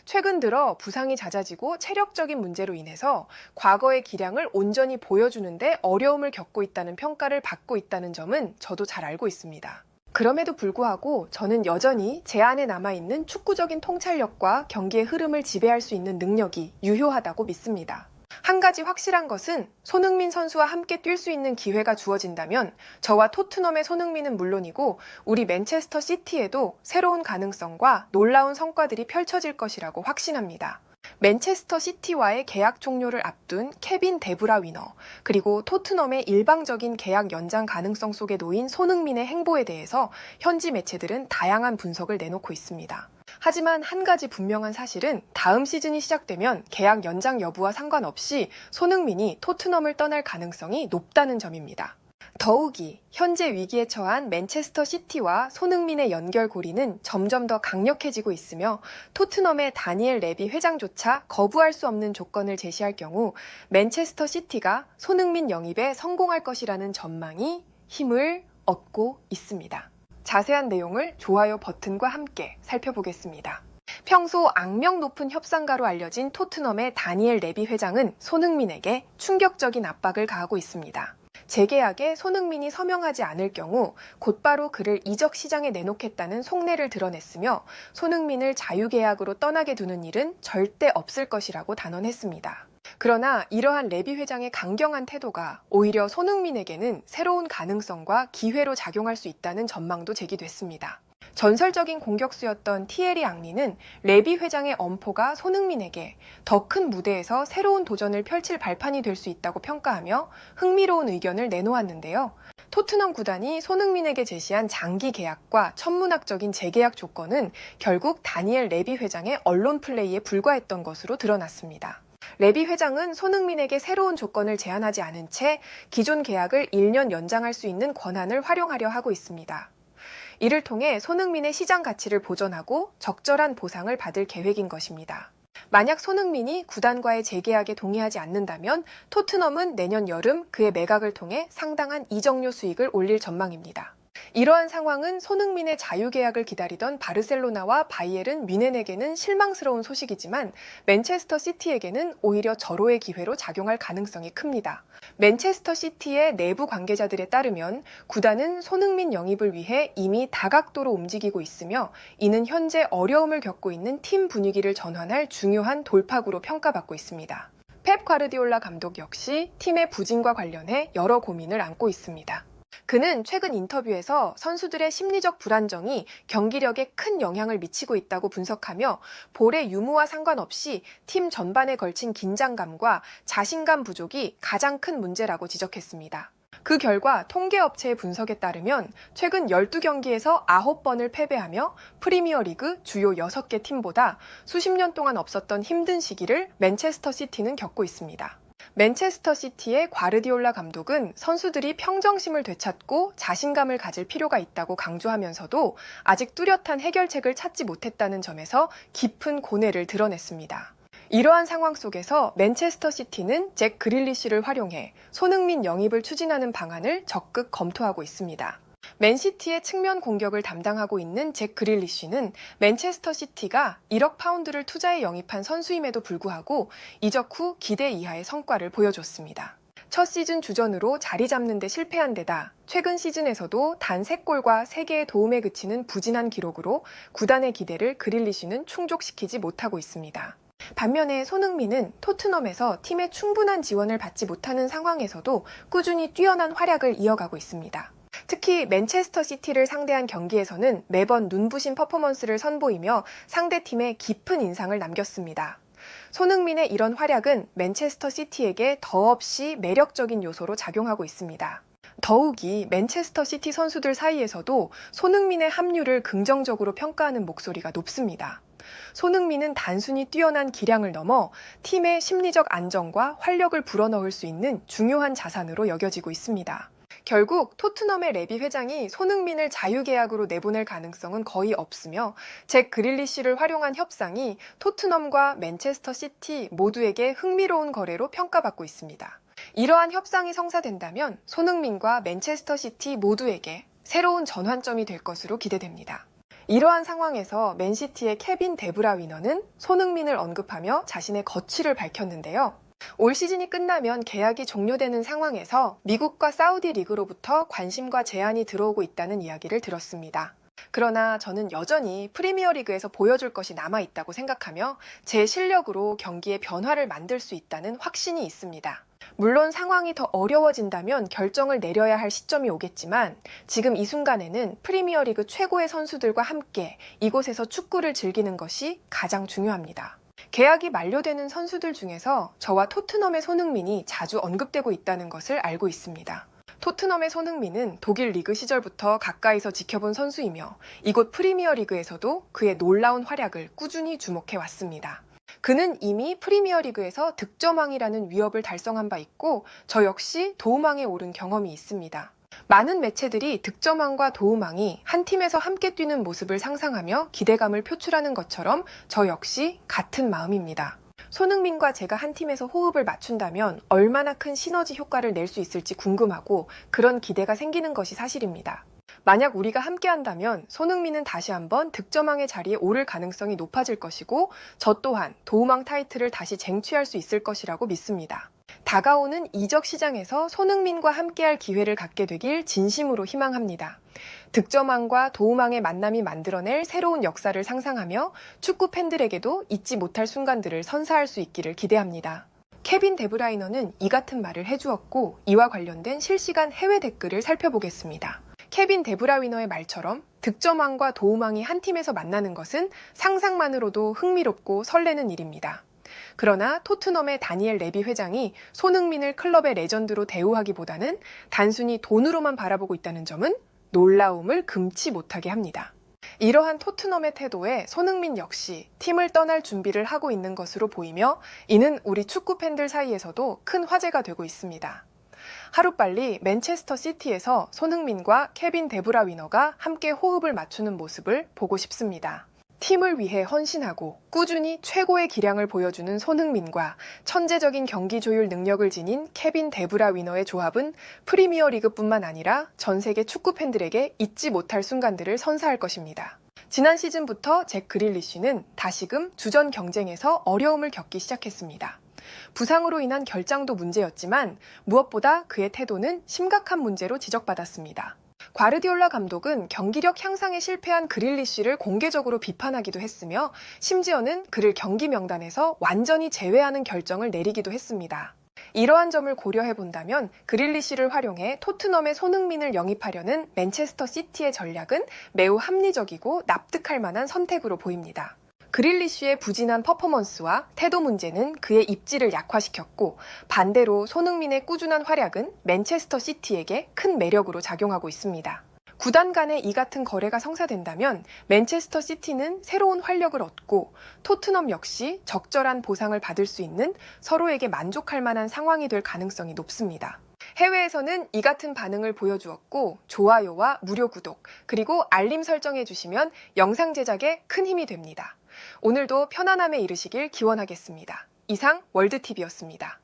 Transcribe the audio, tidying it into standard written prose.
최근 들어 부상이 잦아지고 체력적인 문제로 인해서 과거의 기량을 온전히 보여주는데 어려움을 겪고 있다는 평가를 받고 있다는 점은 저도 잘 알고 있습니다. 그럼에도 불구하고 저는 여전히 제 안에 남아있는 축구적인 통찰력과 경기의 흐름을 지배할 수 있는 능력이 유효하다고 믿습니다. 한 가지 확실한 것은 손흥민 선수와 함께 뛸 수 있는 기회가 주어진다면 저와 토트넘의 손흥민은 물론이고 우리 맨체스터 시티에도 새로운 가능성과 놀라운 성과들이 펼쳐질 것이라고 확신합니다. 맨체스터 시티와의 계약 종료를 앞둔 케빈 데브라위너, 그리고 토트넘의 일방적인 계약 연장 가능성 속에 놓인 손흥민의 행보에 대해서 현지 매체들은 다양한 분석을 내놓고 있습니다. 하지만 한 가지 분명한 사실은 다음 시즌이 시작되면 계약 연장 여부와 상관없이 손흥민이 토트넘을 떠날 가능성이 높다는 점입니다. 더욱이 현재 위기에 처한 맨체스터 시티와 손흥민의 연결고리는 점점 더 강력해지고 있으며 토트넘의 다니엘 레비 회장조차 거부할 수 없는 조건을 제시할 경우 맨체스터 시티가 손흥민 영입에 성공할 것이라는 전망이 힘을 얻고 있습니다. 자세한 내용을 좋아요 버튼과 함께 살펴보겠습니다. 평소 악명 높은 협상가로 알려진 토트넘의 다니엘 레비 회장은 손흥민에게 충격적인 압박을 가하고 있습니다. 재계약에 손흥민이 서명하지 않을 경우 곧바로 그를 이적 시장에 내놓겠다는 속내를 드러냈으며 손흥민을 자유계약으로 떠나게 두는 일은 절대 없을 것이라고 단언했습니다. 그러나 이러한 레비 회장의 강경한 태도가 오히려 손흥민에게는 새로운 가능성과 기회로 작용할 수 있다는 전망도 제기됐습니다. 전설적인 공격수였던 티에리 앙리는 레비 회장의 엄포가 손흥민에게 더 큰 무대에서 새로운 도전을 펼칠 발판이 될 수 있다고 평가하며 흥미로운 의견을 내놓았는데요. 토트넘 구단이 손흥민에게 제시한 장기 계약과 천문학적인 재계약 조건은 결국 다니엘 레비 회장의 언론 플레이에 불과했던 것으로 드러났습니다. 레비 회장은 손흥민에게 새로운 조건을 제안하지 않은 채 기존 계약을 1년 연장할 수 있는 권한을 활용하려 하고 있습니다. 이를 통해 손흥민의 시장 가치를 보존하고 적절한 보상을 받을 계획인 것입니다. 만약 손흥민이 구단과의 재계약에 동의하지 않는다면 토트넘은 내년 여름 그의 매각을 통해 상당한 이적료 수익을 올릴 전망입니다. 이러한 상황은 손흥민의 자유계약을 기다리던 바르셀로나와 바이에른 뮌헨에게는 실망스러운 소식이지만 맨체스터 시티에게는 오히려 절호의 기회로 작용할 가능성이 큽니다. 맨체스터 시티의 내부 관계자들에 따르면 구단은 손흥민 영입을 위해 이미 다각도로 움직이고 있으며 이는 현재 어려움을 겪고 있는 팀 분위기를 전환할 중요한 돌파구로 평가받고 있습니다. 펩 과르디올라 감독 역시 팀의 부진과 관련해 여러 고민을 안고 있습니다. 그는 최근 인터뷰에서 선수들의 심리적 불안정이 경기력에 큰 영향을 미치고 있다고 분석하며 볼의 유무와 상관없이 팀 전반에 걸친 긴장감과 자신감 부족이 가장 큰 문제라고 지적했습니다. 그 결과 통계업체의 분석에 따르면 최근 12경기에서 9번을 패배하며 프리미어리그 주요 6개 팀보다 수십 년 동안 없었던 힘든 시기를 맨체스터 시티는 겪고 있습니다. 맨체스터 시티의 과르디올라 감독은 선수들이 평정심을 되찾고 자신감을 가질 필요가 있다고 강조하면서도 아직 뚜렷한 해결책을 찾지 못했다는 점에서 깊은 고뇌를 드러냈습니다. 이러한 상황 속에서 맨체스터 시티는 잭 그릴리시를 활용해 손흥민 영입을 추진하는 방안을 적극 검토하고 있습니다. 맨시티의 측면 공격을 담당하고 있는 잭 그릴리시는 맨체스터 시티가 1억 파운드를 투자해 영입한 선수임에도 불구하고 이적 후 기대 이하의 성과를 보여줬습니다. 첫 시즌 주전으로 자리 잡는 데 실패한 데다 최근 시즌에서도 단 3골과 3개의 도움에 그치는 부진한 기록으로 구단의 기대를 그릴리시는 충족시키지 못하고 있습니다. 반면에 손흥민은 토트넘에서 팀의 충분한 지원을 받지 못하는 상황에서도 꾸준히 뛰어난 활약을 이어가고 있습니다. 특히 맨체스터 시티를 상대한 경기에서는 매번 눈부신 퍼포먼스를 선보이며 상대팀에 깊은 인상을 남겼습니다. 손흥민의 이런 활약은 맨체스터 시티에게 더없이 매력적인 요소로 작용하고 있습니다. 더욱이 맨체스터 시티 선수들 사이에서도 손흥민의 합류를 긍정적으로 평가하는 목소리가 높습니다. 손흥민은 단순히 뛰어난 기량을 넘어 팀의 심리적 안정과 활력을 불어넣을 수 있는 중요한 자산으로 여겨지고 있습니다. 결국 토트넘의 레비 회장이 손흥민을 자유계약으로 내보낼 가능성은 거의 없으며 잭 그릴리시를 활용한 협상이 토트넘과 맨체스터 시티 모두에게 흥미로운 거래로 평가받고 있습니다. 이러한 협상이 성사된다면 손흥민과 맨체스터 시티 모두에게 새로운 전환점이 될 것으로 기대됩니다. 이러한 상황에서 맨시티의 케빈 데브라위너는 손흥민을 언급하며 자신의 거취를 밝혔는데요. 올 시즌이 끝나면 계약이 종료되는 상황에서 미국과 사우디 리그로부터 관심과 제안이 들어오고 있다는 이야기를 들었습니다. 그러나 저는 여전히 프리미어리그에서 보여줄 것이 남아있다고 생각하며 제 실력으로 경기에 변화를 만들 수 있다는 확신이 있습니다. 물론 상황이 더 어려워진다면 결정을 내려야 할 시점이 오겠지만 지금 이 순간에는 프리미어리그 최고의 선수들과 함께 이곳에서 축구를 즐기는 것이 가장 중요합니다. 계약이 만료되는 선수들 중에서 저와 토트넘의 손흥민이 자주 언급되고 있다는 것을 알고 있습니다. 토트넘의 손흥민은 독일 리그 시절부터 가까이서 지켜본 선수이며 이곳 프리미어리그에서도 그의 놀라운 활약을 꾸준히 주목해 왔습니다. 그는 이미 프리미어리그에서 득점왕이라는 위협을 달성한 바 있고 저 역시 도움왕에 오른 경험이 있습니다. 많은 매체들이 득점왕과 도움왕이 한 팀에서 함께 뛰는 모습을 상상하며 기대감을 표출하는 것처럼 저 역시 같은 마음입니다. 손흥민과 제가 한 팀에서 호흡을 맞춘다면 얼마나 큰 시너지 효과를 낼 수 있을지 궁금하고 그런 기대가 생기는 것이 사실입니다. 만약 우리가 함께 한다면 손흥민은 다시 한번 득점왕의 자리에 오를 가능성이 높아질 것이고 저 또한 도움왕 타이틀을 다시 쟁취할 수 있을 것이라고 믿습니다. 다가오는 이적 시장에서 손흥민과 함께할 기회를 갖게 되길 진심으로 희망합니다. 득점왕과 도움왕의 만남이 만들어낼 새로운 역사를 상상하며 축구 팬들에게도 잊지 못할 순간들을 선사할 수 있기를 기대합니다. 케빈 데브라이너는 이 같은 말을 해주었고 이와 관련된 실시간 해외 댓글을 살펴보겠습니다. 케빈 데브라위너의 말처럼 득점왕과 도움왕이 한 팀에서 만나는 것은 상상만으로도 흥미롭고 설레는 일입니다. 그러나 토트넘의 다니엘 레비 회장이 손흥민을 클럽의 레전드로 대우하기보다는 단순히 돈으로만 바라보고 있다는 점은 놀라움을 금치 못하게 합니다. 이러한 토트넘의 태도에 손흥민 역시 팀을 떠날 준비를 하고 있는 것으로 보이며 이는 우리 축구 팬들 사이에서도 큰 화제가 되고 있습니다. 하루빨리 맨체스터 시티에서 손흥민과 케빈 데브라위너가 함께 호흡을 맞추는 모습을 보고 싶습니다. 팀을 위해 헌신하고 꾸준히 최고의 기량을 보여주는 손흥민과 천재적인 경기 조율 능력을 지닌 케빈 데브라위너의 조합은 프리미어리그뿐만 아니라 전 세계 축구 팬들에게 잊지 못할 순간들을 선사할 것입니다. 지난 시즌부터 잭 그릴리쉬는 다시금 주전 경쟁에서 어려움을 겪기 시작했습니다. 부상으로 인한 결장도 문제였지만 무엇보다 그의 태도는 심각한 문제로 지적받았습니다. 과르디올라 감독은 경기력 향상에 실패한 그릴리쉬를 공개적으로 비판하기도 했으며 심지어는 그를 경기 명단에서 완전히 제외하는 결정을 내리기도 했습니다. 이러한 점을 고려해 본다면 그릴리쉬를 활용해 토트넘의 손흥민을 영입하려는 맨체스터 시티의 전략은 매우 합리적이고 납득할 만한 선택으로 보입니다. 그릴리쉬의 부진한 퍼포먼스와 태도 문제는 그의 입지를 약화시켰고 반대로 손흥민의 꾸준한 활약은 맨체스터 시티에게 큰 매력으로 작용하고 있습니다. 구단 간의 이 같은 거래가 성사된다면 맨체스터 시티는 새로운 활력을 얻고 토트넘 역시 적절한 보상을 받을 수 있는 서로에게 만족할 만한 상황이 될 가능성이 높습니다. 해외에서는 이 같은 반응을 보여주었고 좋아요와 무료 구독 그리고 알림 설정해 주시면 영상 제작에 큰 힘이 됩니다. 오늘도 편안함에 이르시길 기원하겠습니다. 이상 월드TV였습니다.